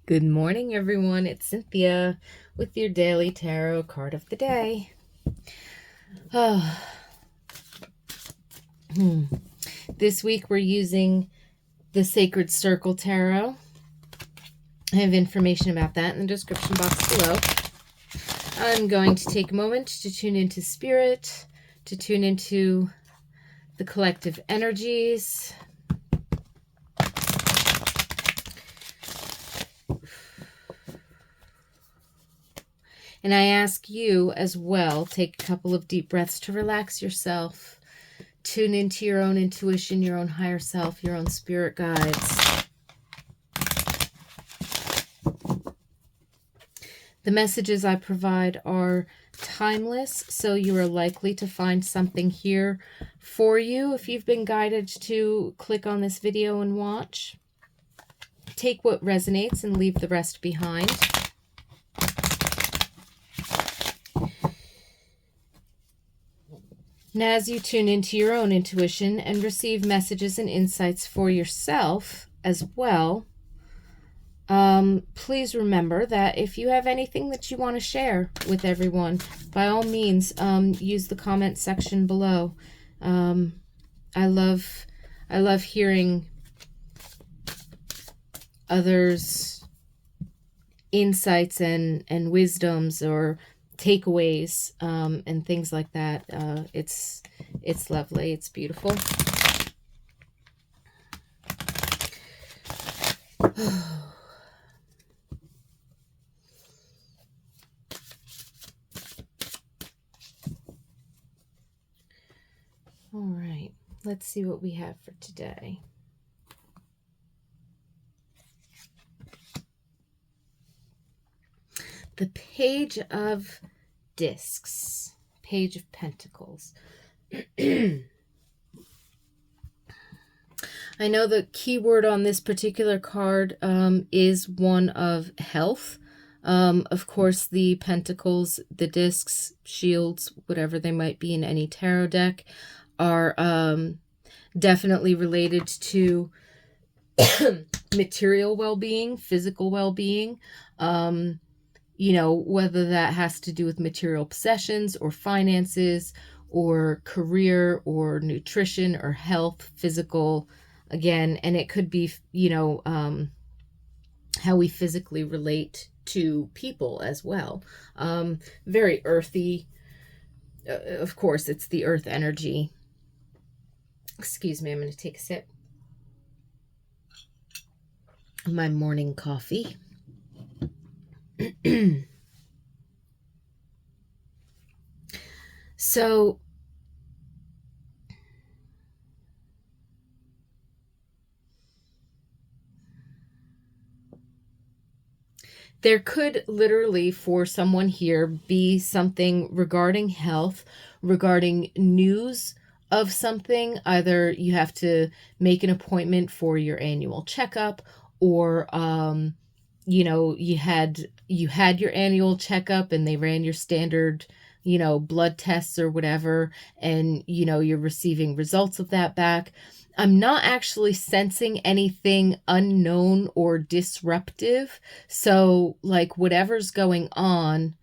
Good morning, everyone. It's Cynthia with your daily tarot card of the day. This week we're using the Sacred Circle Tarot. I have information about that in the description box below. I'm going to take a moment to tune into spirit, to tune into the collective energies. And I ask you as well, take a couple of deep breaths to relax yourself. Tune into your own intuition, your own higher self, your own spirit guides. The messages I provide are timeless, so you are likely to find something here for you if you've been guided to click on this video and watch. Take what resonates and leave the rest behind. And as you tune into your own intuition and receive messages and insights for yourself as well, please remember that if you have anything that you want to share with everyone, by all means, use the comment section below. I love hearing others' insights and wisdoms or takeaways and things like that. It's lovely. It's beautiful. All right, let's see what we have for today. The Page of Discs, Page of Pentacles. I know the key word on this particular card is one of health. Of course, the pentacles, the discs, shields, whatever they might be in any tarot deck, are definitely related to material well-being, physical well-being. You know, whether that has to do with material possessions or finances or career or nutrition or health, physical, again, and it could be, you know, how we physically relate to people as well. Very earthy. Of course, it's the earth energy. Excuse me, I'm going to take a sip of my morning coffee. So there could literally, for someone here, be something regarding health, regarding news of something. Either you have to make an appointment for your annual checkup, or you know, you had your annual checkup and they ran your standard, you know, blood tests or whatever, and you know, you're receiving results of that back. I'm not actually sensing anything unknown or disruptive. So like whatever's going on,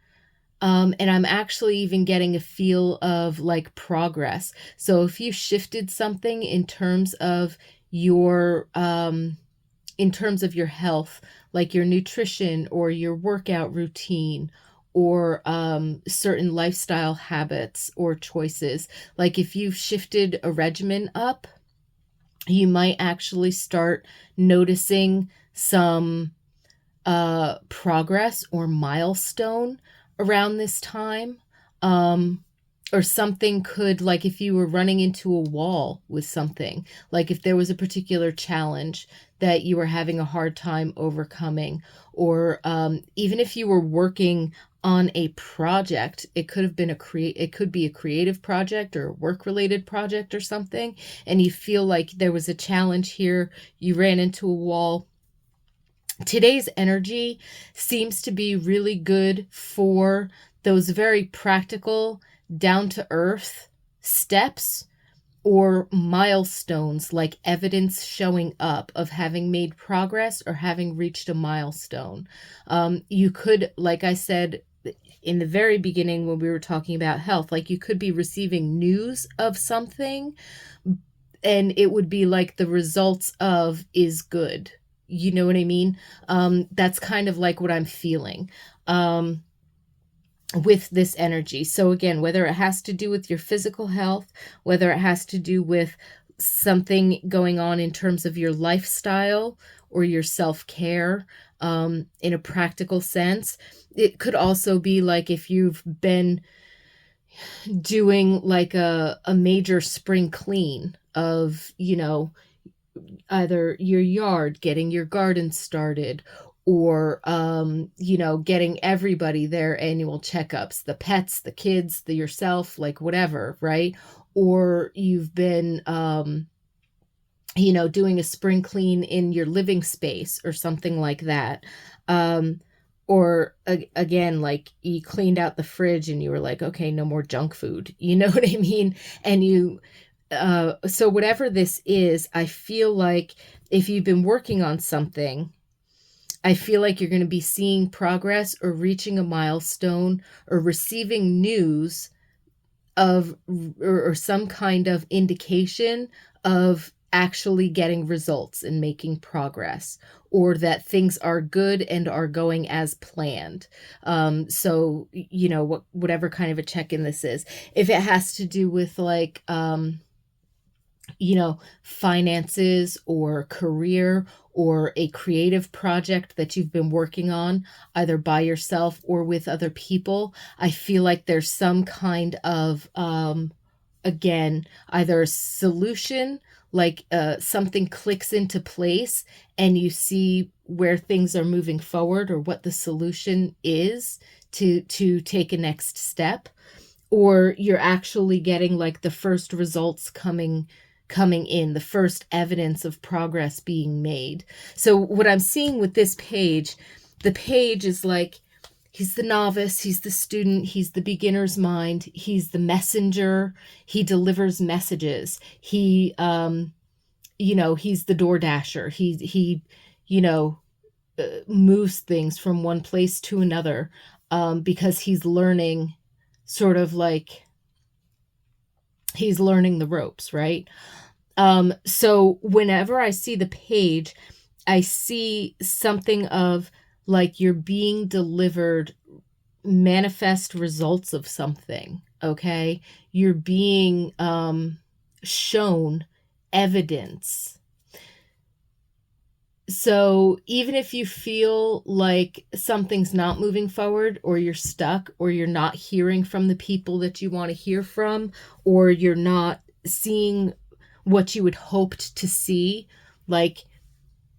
and I'm actually even getting a feel of like progress. So if you shifted something in terms of your health, like your nutrition or your workout routine, or certain lifestyle habits or choices, like if you've shifted a regimen up, you might actually start noticing some progress or milestone around this time. Or something could, like if you were running into a wall with something, like if there was a particular challenge that you were having a hard time overcoming, or even if you were working on a project, it could have been it could be a creative project or a work-related project or something, and you feel like there was a challenge here, you ran into a wall. Today's energy seems to be really good for those very practical, down-to-earth steps or milestones, like evidence showing up of having made progress or having reached a milestone. You could, like I said in the very beginning when we were talking about health, like you could be receiving news of something and it would be like the results of is good. You know what I mean? That's kind of like what I'm feeling. With this energy. So again, whether it has to do with your physical health, whether it has to do with something going on in terms of your lifestyle or your self-care, in a practical sense, it could also be like if you've been doing like a major spring clean of, either your yard, getting your garden started, or getting everybody their annual checkups, the pets, the kids, the yourself, like whatever, right? Or you've been doing a spring clean in your living space or something like that. Or again, like you cleaned out the fridge and you were like, okay, no more junk food, you know what I mean? And so whatever this is, I feel like if you've been working on something, I feel like you're going to be seeing progress or reaching a milestone or receiving news of or some kind of indication of actually getting results and making progress, or that things are good and are going as planned. So whatever kind of a check-in this is, if it has to do with like finances or career or a creative project that you've been working on, either by yourself or with other people, I feel like there's some kind of, again, either a solution, like something clicks into place and you see where things are moving forward or what the solution is to take a next step, or you're actually getting like the first results coming in, the first evidence of progress being made. So what I'm seeing with this page, the page is like, he's the novice, he's the student, he's the beginner's mind, he's the messenger, he delivers messages. He, he's the door dasher. He moves things from one place to another, because he's learning, sort of like he's learning the ropes, right? So whenever I see the page, I see something of like you're being delivered manifest results of something, okay? You're being shown evidence. So even if you feel like something's not moving forward, or you're stuck, or you're not hearing from the people that you want to hear from, or you're not seeing what you had hoped to see, like,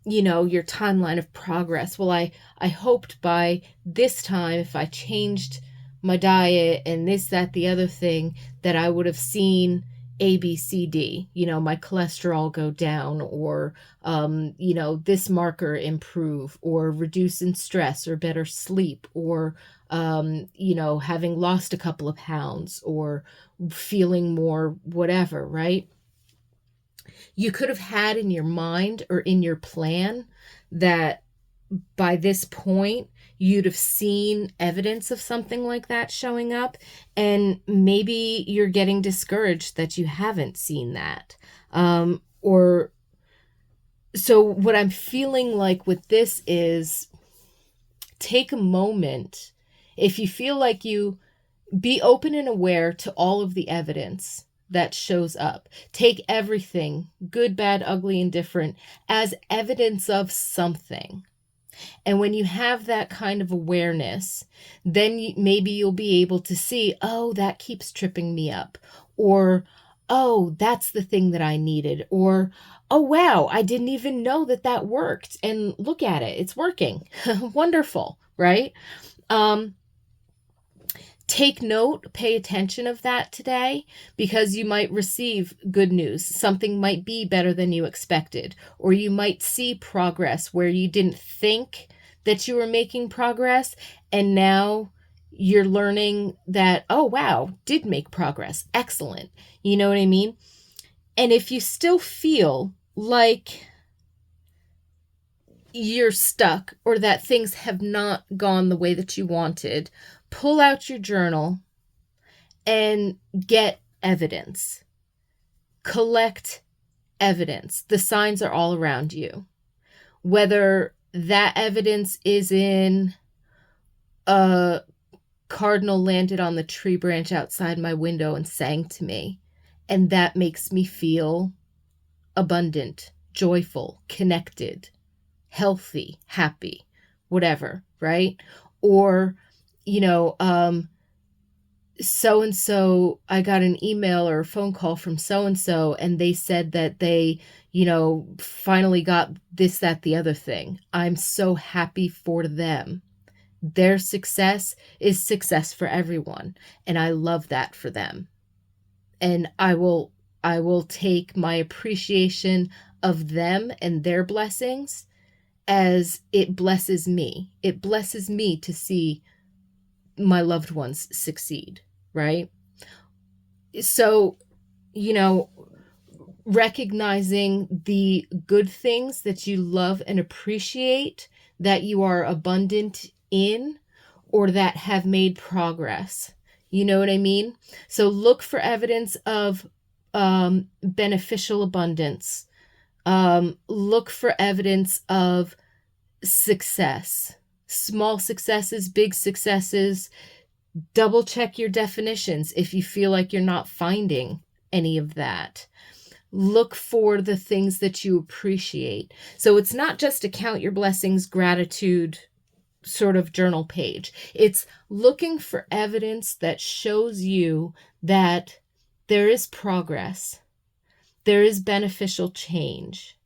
your timeline of progress. Well, I hoped by this time, if I changed my diet and this, that, the other thing, that I would have seen A, B, C, D, my cholesterol go down, or, this marker improve, or reduce in stress, or better sleep, or, having lost a couple of pounds, or feeling more whatever, right? You could have had in your mind or in your plan that by this point you'd have seen evidence of something like that showing up, and maybe you're getting discouraged that you haven't seen that. Or so what I'm feeling like with this is, take a moment. If you feel like you, be open and aware to all of the evidence that shows up. Take everything, good, bad, ugly, and different, as evidence of something. And when you have that kind of awareness, then maybe you'll be able to see, oh, that keeps tripping me up. Or, oh, that's the thing that I needed. Or, oh, wow, I didn't even know that that worked. And look at it, it's working. Wonderful, right? Take note, pay attention of that today, because you might receive good news. Something might be better than you expected, or you might see progress where you didn't think that you were making progress, and now you're learning that, oh, wow, did make progress. Excellent. You know what I mean? And if you still feel like you're stuck or that things have not gone the way that you wanted, pull out your journal and get evidence. Collect evidence. The signs are all around you. Whether that evidence is in a cardinal landed on the tree branch outside my window and sang to me, and that makes me feel abundant, joyful, connected, healthy, happy, whatever, right? Or, so-and-so, I got an email or a phone call from so-and-so, and they said that they, finally got this, that, the other thing. I'm so happy for them. Their success is success for everyone, and I love that for them. And I will take my appreciation of them and their blessings as it blesses me. It blesses me to see my loved ones succeed, right? So, recognizing the good things that you love and appreciate, that you are abundant in, or that have made progress. You know what I mean? So look for evidence of beneficial abundance. Look for evidence of success. Small successes, big successes. Double check your definitions if you feel like you're not finding any of that. Look for the things that you appreciate. So it's not just a count your blessings, gratitude sort of journal page. It's looking for evidence that shows you that there is progress, there is beneficial change,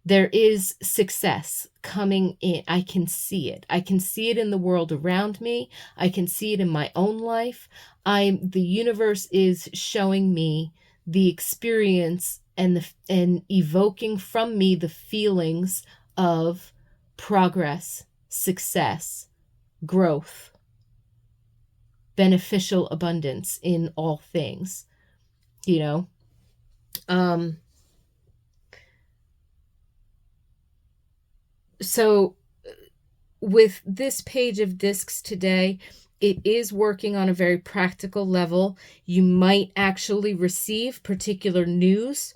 there is success coming in. I can see it. I can see it in the world around me. I can see it in my own life. The universe is showing me the experience and evoking from me the feelings of progress, success, growth, beneficial abundance in all things, So with this page of discs today, it is working on a very practical level. You might actually receive particular news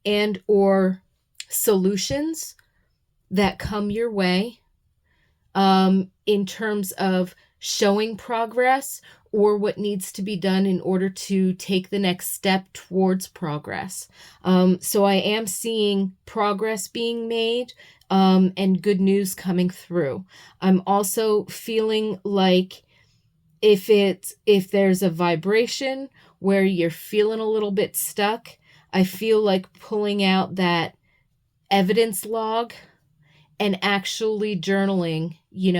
and or solutions that come your way in terms of showing progress or what needs to be done in order to take the next step towards progress. So I am seeing progress being made and good news coming through. I'm also feeling like if there's a vibration where you're feeling a little bit stuck, I feel like pulling out that evidence log and actually journaling, you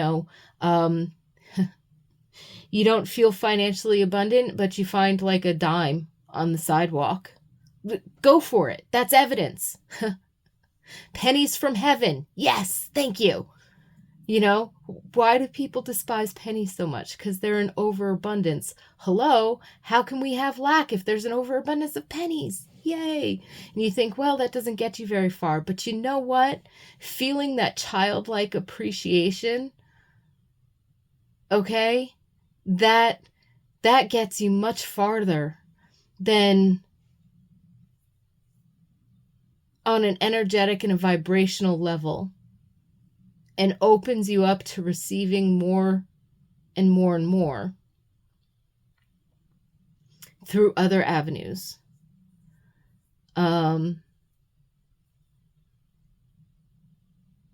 don't feel financially abundant, but you find like a dime on the sidewalk. Go for it. That's evidence. Pennies from heaven. Yes, thank you. Why do people despise pennies so much? Because they're an overabundance. Hello, how can we have lack if there's an overabundance of pennies? Yay. And you think, well, that doesn't get you very far. But you know what? Feeling that childlike appreciation, okay, that gets you much farther than on an energetic and a vibrational level, and opens you up to receiving more and more and more through other avenues. And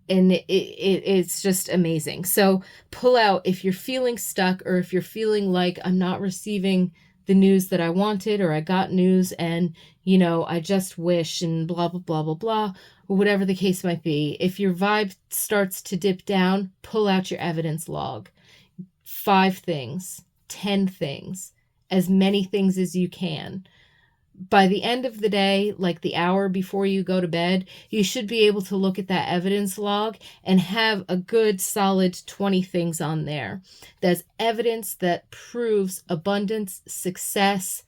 it's just amazing. So pull out if you're feeling stuck, or if you're feeling like I'm not receiving the news that I wanted, or I got news and, I just wish, and blah, blah, blah, blah, blah, or whatever the case might be. If your vibe starts to dip down, pull out your evidence log. 5 things, 10 things, as many things as you can. By the end of the day, like the hour before you go to bed, you should be able to look at that evidence log and have a good solid 20 things on there. There's evidence that proves abundance, success,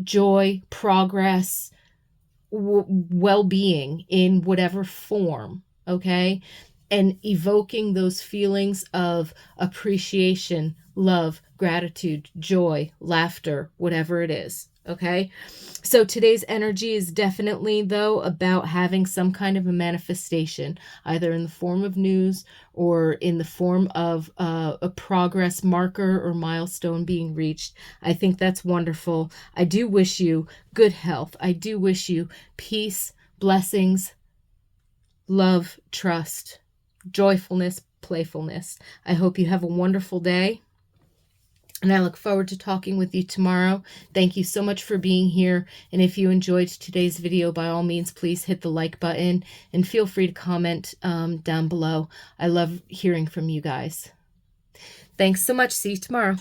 joy, progress, well-being in whatever form, okay? And evoking those feelings of appreciation, love, gratitude, joy, laughter, whatever it is, okay? So today's energy is definitely, though, about having some kind of a manifestation, either in the form of news or in the form of a progress marker or milestone being reached. I think that's wonderful. I do wish you good health. I do wish you peace, blessings, love, trust, joyfulness, playfulness. I hope you have a wonderful day. And I look forward to talking with you tomorrow. Thank you so much for being here. And if you enjoyed today's video, by all means, please hit the like button and feel free to comment down below. I love hearing from you guys. Thanks so much. See you tomorrow.